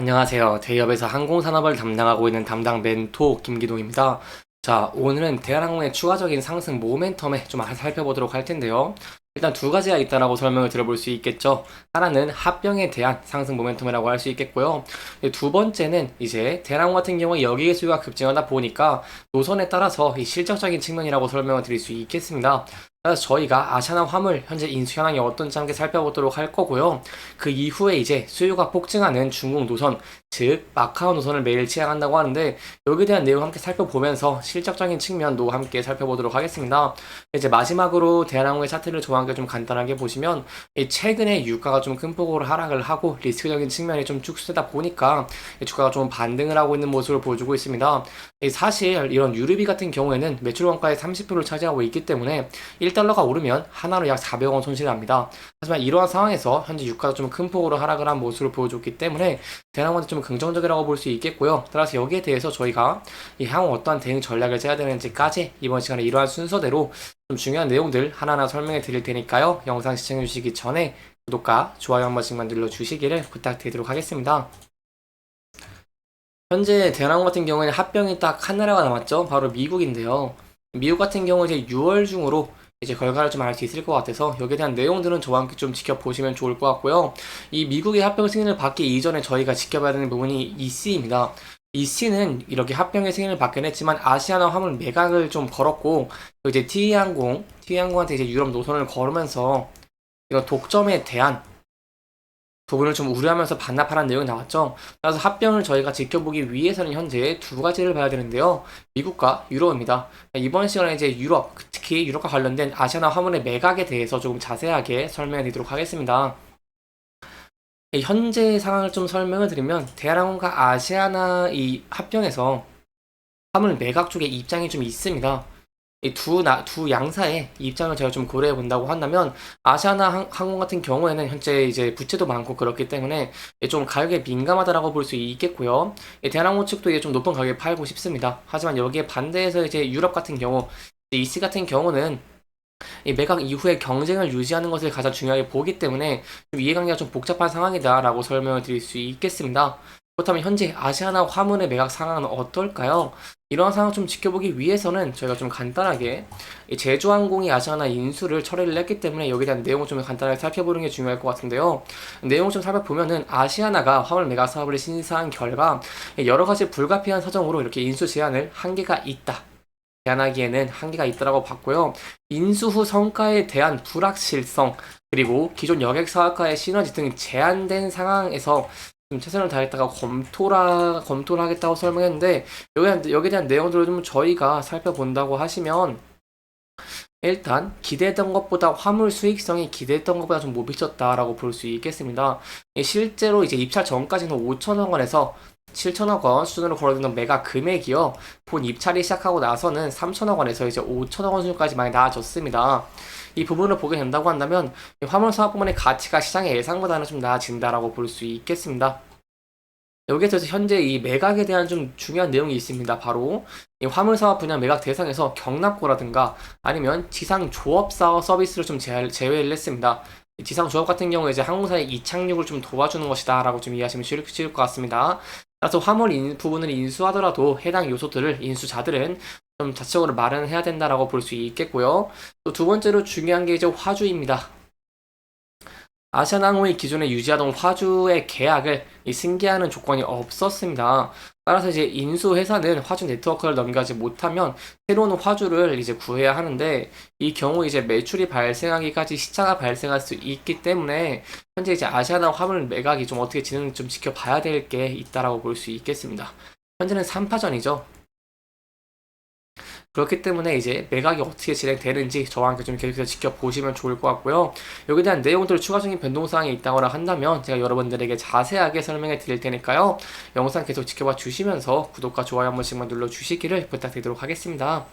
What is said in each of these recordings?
안녕하세요. 대기업에서 항공산업을 담당하고 있는 담당 멘토 김기동입니다. 자, 오늘은 대한항공의 추가적인 상승 모멘텀에 좀 살펴보도록 할 텐데요. 일단 두 가지가 있다라고 설명을 들어볼 수 있겠죠. 하나는 합병에 대한 상승 모멘텀이라고 할 수 있겠고요. 두 번째는 이제 대한항공 같은 경우에 여객의 수요가 급증하다 보니까 노선에 따라서 이 실적적인 측면이라고 설명을 드릴 수 있겠습니다. 그래서 저희가 아시아나 화물 현재 인수 현황이 어떤지 함께 살펴보도록 할 거고요. 그 이후에 이제 수요가 폭증하는 중국 노선, 즉 마카오 노선을 매일 취항한다고 하는데 여기에 대한 내용 함께 살펴보면서 실적적인 측면도 함께 살펴보도록 하겠습니다. 이제 마지막으로 대한항공의 차트를 조합을 좀 간단하게 보시면 최근에 유가가 좀 큰 폭으로 하락을 하고 리스크적인 측면이 좀 축소되다 보니까 주가가 좀 반등을 하고 있는 모습을 보여주고 있습니다. 사실 이런 유류비 같은 경우에는 매출 원가의 30%를 차지하고 있기 때문에 1달러가 오르면 하나로 약 400원 손실을 합니다. 하지만 이러한 상황에서 현재 유가가 좀 큰 폭으로 하락을 한 모습을 보여줬기 때문에 대한항공은 좀 긍정적이라고 볼 수 있겠고요. 따라서 여기에 대해서 저희가 향후 어떠한 대응 전략을 짜야 되는지까지 이번 시간에 이러한 순서대로 좀 중요한 내용들 하나하나 설명해 드릴 테니까요. 영상 시청해 주시기 전에 구독과 좋아요 한 번씩만 눌러주시기를 부탁드리도록 하겠습니다. 현재 대한항공 같은 경우에는 합병이 딱 한 나라가 남았죠. 바로 미국인데요. 미국 같은 경우 이제 6월 중으로 이제 결과를 좀 알 수 있을 것 같아서 여기에 대한 내용들은 저와 함께 좀 지켜보시면 좋을 것 같고요. 이 미국의 합병 승인을 받기 이전에 저희가 지켜봐야 되는 부분이 EC입니다. EC는 이렇게 합병의 승인을 받긴 했지만 아시아나 화물 매각을 좀 걸었고 이제 TA항공한테 이제 유럽 노선을 걸으면서 이런 독점에 대한 부분을 좀 우려하면서 반납하라는 내용이 나왔죠. 따라서 합병을 저희가 지켜보기 위해서는 현재 두 가지를 봐야 되는데요. 미국과 유럽입니다. 이번 시간에 이제 유럽, 특히 유럽과 관련된 아시아나 화물의 매각에 대해서 조금 자세하게 설명해 드리도록 하겠습니다. 현재 상황을 좀 설명을 드리면 대한항공과 아시아나 이 합병에서 화물 매각 쪽에 입장이 좀 있습니다. 이 두 양사의 입장을 제가 좀 고려해 본다고 한다면 아시아나 항공 같은 경우에는 현재 이제 부채도 많고 그렇기 때문에 좀 가격에 민감하다라고 볼 수 있겠고요. 대한항공 측도 이게 좀 높은 가격에 팔고 싶습니다. 하지만 여기에 반대해서 이제 유럽 같은 경우, 이씨 같은 경우는 이 매각 이후에 경쟁을 유지하는 것을 가장 중요하게 보기 때문에 좀 이해관계가 좀 복잡한 상황이다라고 설명을 드릴 수 있겠습니다. 그렇다면 현재 아시아나 화물의 매각 상황은 어떨까요? 이러한 상황을 좀 지켜보기 위해서는 저희가 좀 간단하게 이 제주항공이 아시아나 인수를 처리를 했기 때문에 여기에 대한 내용을 좀 간단하게 살펴보는 게 중요할 것 같은데요. 내용을 좀 살펴보면은 아시아나가 화물 매각 사업을 신사한 결과 여러 가지 불가피한 사정으로 이렇게 인수 제한을 한계가 있다. 제한하기에는 한계가 있다고 봤고요. 인수 후 성과에 대한 불확실성 그리고 기존 여객 사업과의 시너지 등 제한된 상황에서 좀 최선을 다했다가 검토를 하겠다고 설명했는데 여기에 대한 내용들을 좀 저희가 살펴본다고 하시면 일단 기대했던 것보다 화물 수익성이 기대했던 것보다 좀 못 미쳤다라고 볼 수 있겠습니다. 실제로 이제 입찰 전까지는 5천억 원에서 7천억 원 수준으로 거래되는 매각 금액이요. 본 입찰이 시작하고 나서는 3천억 원에서 이제 5천억 원 수준까지 많이 나아졌습니다. 이 부분을 보게 된다고 한다면 화물 사업 부문의 가치가 시장의 예상보다는 좀 나아진다라고 볼 수 있겠습니다. 여기에 대해서 현재 이 매각에 대한 좀 중요한 내용이 있습니다. 바로 이 화물사업 분야 매각 대상에서 경납고라든가 아니면 지상조업사 서비스를 좀 제외를 했습니다. 지상조업 같은 경우에 이제 항공사의 이착륙을 좀 도와주는 것이다 라고 좀 이해하시면 쉬울 것 같습니다. 따라서 화물 부분을 인수하더라도 해당 요소들을 인수자들은 좀 자체적으로 마련해야 된다라고 볼 수 있겠고요. 또 두 번째로 중요한 게 이제 화주입니다. 아시아나항공이 기존에 유지하던 화주의 계약을 승계하는 조건이 없었습니다. 따라서 이제 인수회사는 화주 네트워크를 넘겨가지 못하면 새로운 화주를 이제 구해야 하는데 이 경우 이제 매출이 발생하기까지 시차가 발생할 수 있기 때문에 현재 이제 아시아나 화물 매각이 좀 어떻게 진행을 좀 지켜봐야 될 게 있다라고 볼 수 있겠습니다. 현재는 3파전이죠. 그렇기 때문에 이제 매각이 어떻게 진행되는지 저와 함께 좀 계속해서 지켜보시면 좋을 것 같고요. 여기에 대한 내용들 추가적인 변동사항이 있다거나 한다면 제가 여러분들에게 자세하게 설명해 드릴 테니까요. 영상 계속 지켜봐 주시면서 구독과 좋아요 한 번씩만 눌러주시기를 부탁드리도록 하겠습니다.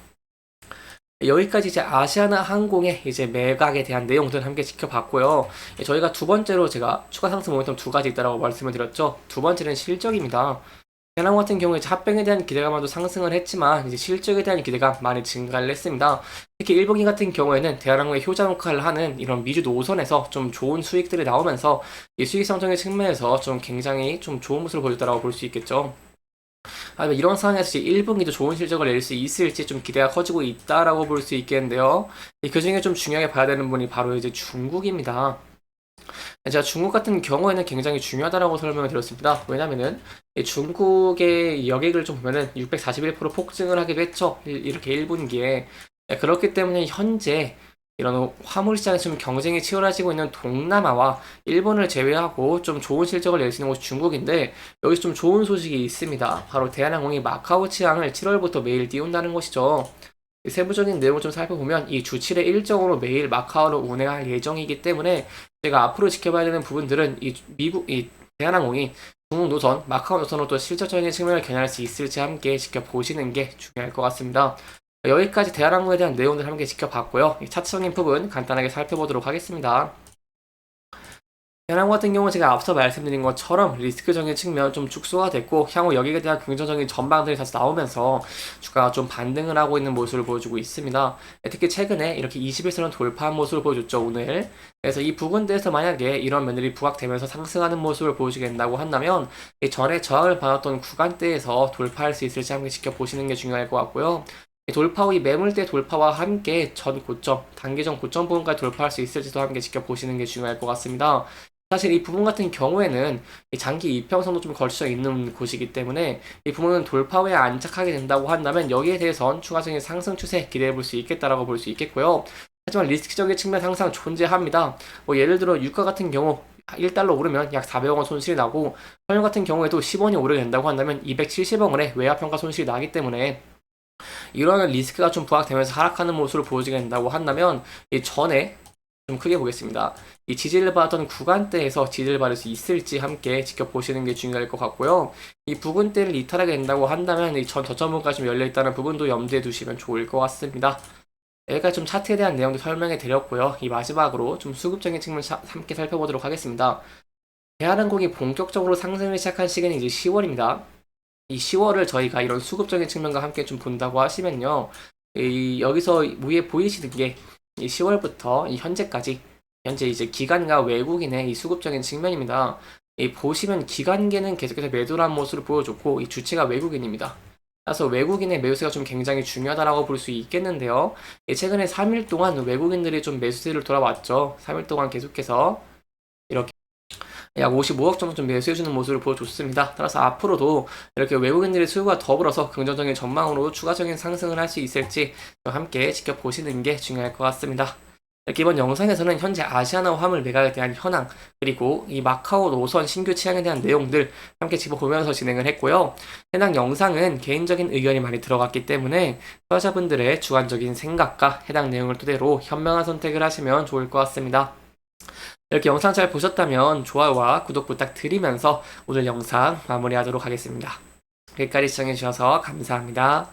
여기까지 이제 아시아나 항공의 이제 매각에 대한 내용들 함께 지켜봤고요. 저희가 두 번째로 제가 추가 상승 모멘텀 두 가지 있다라고 말씀을 드렸죠. 두 번째는 실적입니다. 대나무 같은 경우에 이제 합병에 대한 기대감도 상승을 했지만 이제 실적에 대한 기대가 많이 증가를 했습니다. 특히 일본기 같은 경우에는 대한항공의 효자 역할을 하는 이런 미주 노선에서 좀 좋은 수익들이 나오면서 이 수익 성장의 측면에서 좀 굉장히 좀 좋은 모습을 보였다라고 볼 수 있겠죠. 이런 상황에서 이제 1분기도 좋은 실적을 낼 수 있을지 좀 기대가 커지고 있다라고 볼 수 있겠는데요. 그 중에 좀 중요하게 봐야 되는 분이 바로 이제 중국입니다. 제가 중국 같은 경우에는 굉장히 중요하다라고 설명을 드렸습니다. 왜냐면은 이 중국의 여객을 좀 보면은 641% 폭증을 하기도 했죠. 이렇게 1분기에. 그렇기 때문에 현재 이런 화물 시장에서 좀 경쟁이 치열해지고 있는 동남아와 일본을 제외하고 좀 좋은 실적을 낼 수 있는 곳이 중국인데, 여기서 좀 좋은 소식이 있습니다. 바로 대한항공이 마카오 치항을 7월부터 매일 띄운다는 것이죠. 세부적인 내용을 좀 살펴보면 이 주 7회 일정으로 매일 마카오를 운행할 예정이기 때문에 제가 앞으로 지켜봐야 되는 부분들은 이 대한항공이 중국 노선, 마카오 노선으로 또 실질적인 측면을 겨냥할 수 있을지 함께 지켜보시는 게 중요할 것 같습니다. 여기까지 대한항공에 대한 내용들 함께 지켜봤고요. 차트적인 부분 간단하게 살펴보도록 하겠습니다. 대한항공 같은 경우 제가 앞서 말씀드린 것처럼 리스크적인 측면 좀 축소가 됐고, 향후 여기에 대한 긍정적인 전망들이 다시 나오면서 주가가 좀 반등을 하고 있는 모습을 보여주고 있습니다. 특히 최근에 이렇게 21선을 돌파한 모습을 보여줬죠, 오늘. 그래서 이 부분들에서 만약에 이런 면들이 부각되면서 상승하는 모습을 보여주게 된다고 한다면 전에 저항을 받았던 구간대에서 돌파할 수 있을지 함께 지켜보시는 게 중요할 것 같고요. 돌파 후 이 매물대 돌파와 함께 전 고점, 단기전 고점 부분까지 돌파할 수 있을지도 함께 지켜보시는 게 중요할 것 같습니다. 사실 이 부분 같은 경우에는 이 장기 이평선도 좀 걸쳐 있는 곳이기 때문에 이 부분은 돌파 후에 안착하게 된다고 한다면 여기에 대해선 추가적인 상승 추세 기대해 볼 수 있겠다라고 볼 수 있겠고요. 하지만 리스크적인 측면 항상 존재합니다. 예를 들어 유가 같은 경우 1달러 오르면 약 400억 원 손실이 나고, 환율 같은 경우에도 10원이 오르게 된다고 한다면 270억 원의 외화평가 손실이 나기 때문에 이러한 리스크가 좀 부각되면서 하락하는 모습을 보여주게 된다고 한다면 이 전에 좀 크게 보겠습니다. 이 지지를 받았던 구간대에서 지지를 받을 수 있을지 함께 지켜보시는 게 중요할 것 같고요. 이 부근대를 이탈하게 된다고 한다면 이 전 저점부까지 좀 열려있다는 부분도 염두에 두시면 좋을 것 같습니다. 여기까지 좀 차트에 대한 내용도 설명해 드렸고요. 이 마지막으로 좀 수급적인 측면 함께 살펴보도록 하겠습니다. 대한항공이 본격적으로 상승을 시작한 시기는 이제 10월입니다. 이 10월을 저희가 이런 수급적인 측면과 함께 좀 본다고 하시면요. 여기서 위에 보이시는 게 이 10월부터 이 현재까지 현재 이제 기관과 외국인의 이 수급적인 측면입니다. 보시면 기관계는 계속해서 매도란 모습을 보여줬고 이 주체가 외국인입니다. 따라서 외국인의 매수세가 좀 굉장히 중요하다라고 볼 수 있겠는데요. 최근에 3일 동안 외국인들이 좀 매수세를 돌아왔죠. 3일 동안 계속해서 이렇게 약 55억 정도 좀 매수해주는 모습을 보여줬습니다. 따라서 앞으로도 이렇게 외국인들의 수요가 더불어서 긍정적인 전망으로 추가적인 상승을 할 수 있을지 함께 지켜보시는 게 중요할 것 같습니다. 이렇게 이번 영상에서는 현재 아시아나 화물 매각에 대한 현황, 그리고 이 마카오 노선 신규 취향에 대한 내용들 함께 짚어보면서 진행을 했고요. 해당 영상은 개인적인 의견이 많이 들어갔기 때문에 투자자분들의 주관적인 생각과 해당 내용을 토대로 현명한 선택을 하시면 좋을 것 같습니다. 이렇게 영상 잘 보셨다면 좋아요와 구독 부탁드리면서 오늘 영상 마무리하도록 하겠습니다. 여기까지 시청해주셔서 감사합니다.